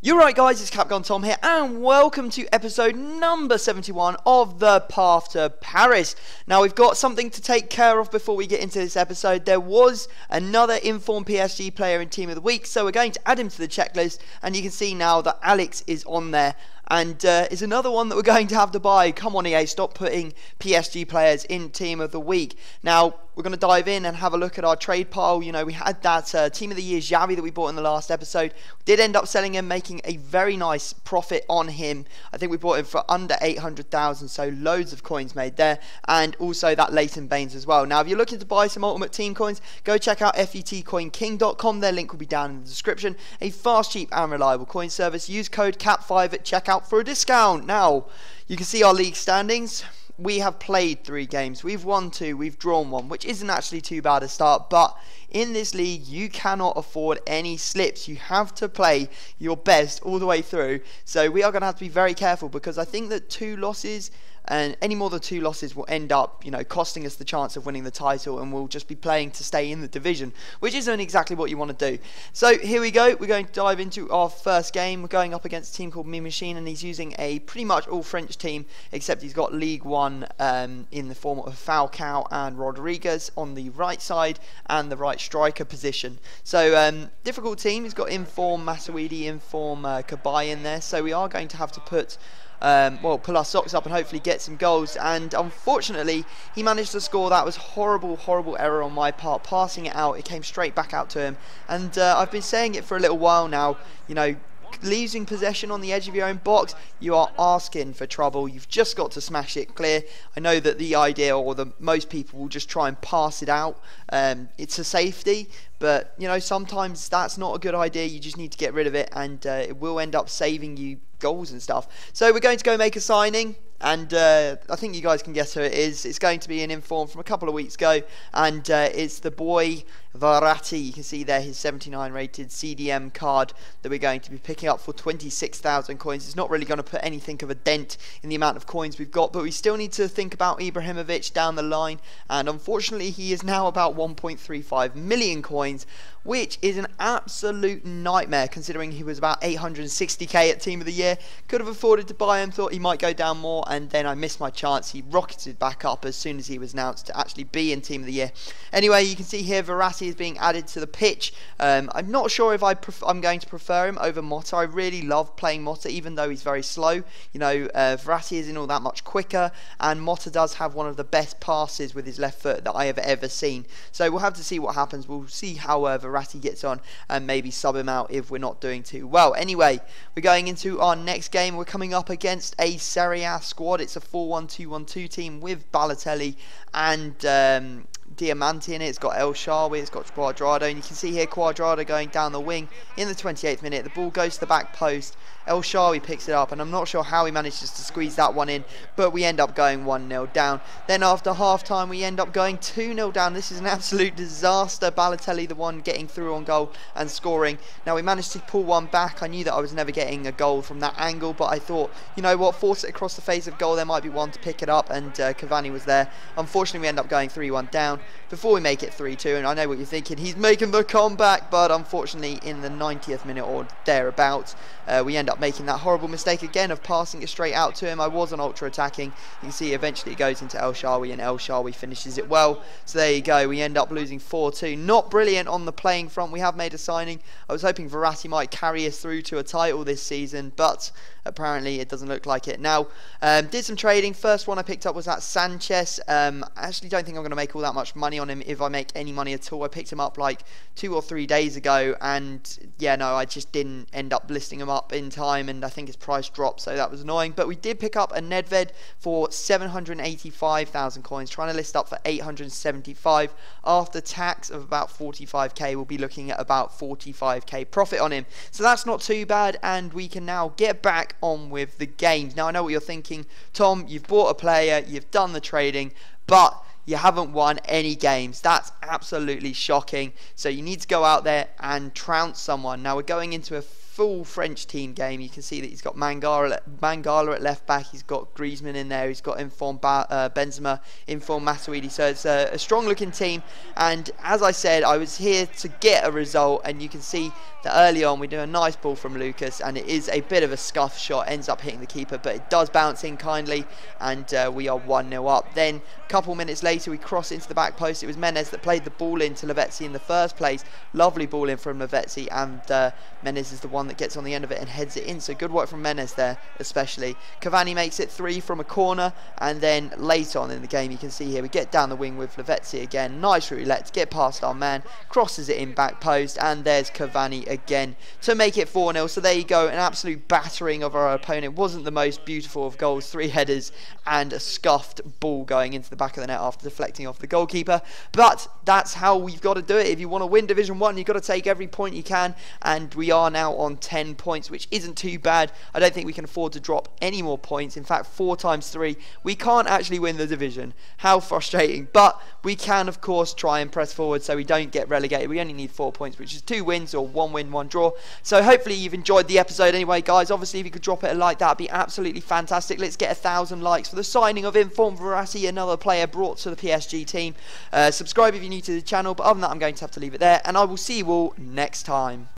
You're right, guys, it's Capcom Tom here, and welcome to episode number 71 of The Path to Paris. Now, we've got something to take care of before we get into this episode. There was another informed PSG player in Team of the Week, so we're going to add him to the checklist, and you can see now that Alex is on there. And it's another one that we're going to have to buy. Come on, EA, stop putting PSG players in Team of the Week. Now, we're going to dive in and have a look at our trade pile. You know, we had that Team of the Year Xavi that we bought in the last episode. We did end up selling him, making a very nice profit on him. I think we bought him for under 800,000, so loads of coins made there. And also that Leighton Baines as well. Now, if you're looking to buy some Ultimate Team coins, go check out futcoinking.com. Their link will be down in the description. A fast, cheap and reliable coin service. Use code CAP5 at checkout for a discount. Now, you can see our league standings. We have played 3 games. We've won 2, we've drawn 1, which isn't actually too bad a start, but in this league you cannot afford any slips. You have to play your best all the way through, so we are going to have to be very careful, because I think that 2 losses and any more than 2 losses will end up, you know, costing us the chance of winning the title, and we'll just be playing to stay in the division, which isn't exactly what you want to do. So here we go. We're going to dive into our first game. We're going up against a team called Machine, and he's using a pretty much all French team, except he's got League One in the form of Falcao and Rodriguez on the right side and the right striker position. So difficult team. He's got inform Masawidi, inform Kabay in there, so we are going to have to put pull our socks up and hopefully get some goals. And unfortunately, he managed to score. That was horrible error on my part, passing it out. It came straight back out to him. And I've been saying it for a little while now, you know, losing possession on the edge of your own box, you are asking for trouble. You've just got to smash it clear. I know that the idea, or most people will just try and pass it out. It's a safety, but you know, sometimes that's not a good idea. You just need to get rid of it, and it will end up saving you goals and stuff. So we're going to go make a signing, and I think you guys can guess who it is. It's going to be an inform from a couple of weeks ago, and it's the boy Verratti. You can see there his 79 rated CDM card that we're going to be picking up for 26,000 coins. It's not really going to put anything of a dent in the amount of coins we've got, but we still need to think about Ibrahimovic down the line, and unfortunately he is now about 1.35 million coins, which is an absolute nightmare considering he was about 860k at Team of the Year. Could have afforded to buy him, thought he might go down more, and then I missed my chance. He rocketed back up as soon as he was announced to actually be in Team of the Year. Anyway, you can see here Verratti is being added to the pitch. I'm not sure if I'm going to prefer him over Motta. I really love playing Motta, even though he's very slow. You know, Verratti isn't all that much quicker, and Motta does have one of the best passes with his left foot that I have ever seen. So we'll have to see what happens. We'll see how Verratti gets on, and maybe sub him out if we're not doing too well. Anyway, we're going into our next game. We're coming up against a Serie A squad. It's a 4-1-2-1-2 team with Balotelli and Diamante in it. It's got El Shaarawy, it's got Cuadrado, and you can see here Cuadrado going down the wing in the 28th minute. The ball goes to the back post. El Shaarawy picks it up, and I'm not sure how he manages to squeeze that one in, but we end up going 1-0 down. Then after half time we end up going 2-0 down. This is an absolute disaster. Balotelli the one getting through on goal and scoring. Now we managed to pull one back. I knew that I was never getting a goal from that angle, but I thought, you know what, force it across the face of goal, there might be one to pick it up, and Cavani was there. Unfortunately we end up going 3-1 down before we make it 3-2, and I know what you're thinking, he's making the comeback, but unfortunately in the 90th minute or thereabouts we end up making that horrible mistake again of passing it straight out to him. I was on ultra attacking. You can see eventually it goes into El Shaarawy, and El Shaarawy finishes it well. So there you go, we end up losing 4-2. Not brilliant on the playing front. We have made a signing. I was hoping Verratti might carry us through to a title this season, but apparently it doesn't look like it. Now, did some trading. First one I picked up was that Sanchez. I actually don't think I'm going to make all that much money on him, if I make any money at all. I picked him up like 2 or 3 days ago, and yeah, no, I just didn't end up listing him up in time, and I think his price dropped, so that was annoying. But we did pick up a Nedved for 785,000 coins, trying to list up for 875. After tax of about 45k, we'll be looking at about 45k profit on him, so that's not too bad, and we can now get back on with the games. Now I know what you're thinking, Tom, you've bought a player, you've done the trading, but you haven't won any games. That's absolutely shocking. So you need to go out there and trounce someone. Now we're going into a full French team game. You can see that he's got Mangala at left back, he's got Griezmann in there, he's got informed Benzema, informed Matuidi, so it's a strong looking team. And as I said, I was here to get a result, and you can see that early on we do a nice ball from Lucas, and it is a bit of a scuff shot, ends up hitting the keeper, but it does bounce in kindly, and we are 1-0 up. Then a couple minutes later we cross into the back post. It was Menez that played the ball into Lavezzi in the first place. Lovely ball in from Lavezzi, and Menez is the one that gets on the end of it and heads it in, so good work from Menez there especially. Cavani makes it 3 from a corner, and then later on in the game you can see here we get down the wing with Lavezzi again. Nice roulette to get past our man, crosses it in back post, and there's Cavani again to make it 4-0. So there you go, an absolute battering of our opponent. Wasn't the most beautiful of goals, 3 headers and a scuffed ball going into the back of the net after deflecting off the goalkeeper, but that's how we've got to do it. If you want to win Division 1, you've got to take every point you can, and we are now on 10 points, which isn't too bad. I don't think we can afford to drop any more points. In fact, 4 times 3, we can't actually win the division. How frustrating, but we can of course try and press forward so we don't get relegated. We only need 4 points, which is 2 wins or 1 win, 1 draw. So hopefully you've enjoyed the episode anyway, guys. Obviously if you could drop it a like, that'd be absolutely fantastic. Let's get 1,000 likes for the signing of Informed Verratti, another player brought to the PSG team. Subscribe if you're new to the channel, but other than that I'm going to have to leave it there, and I will see you all next time.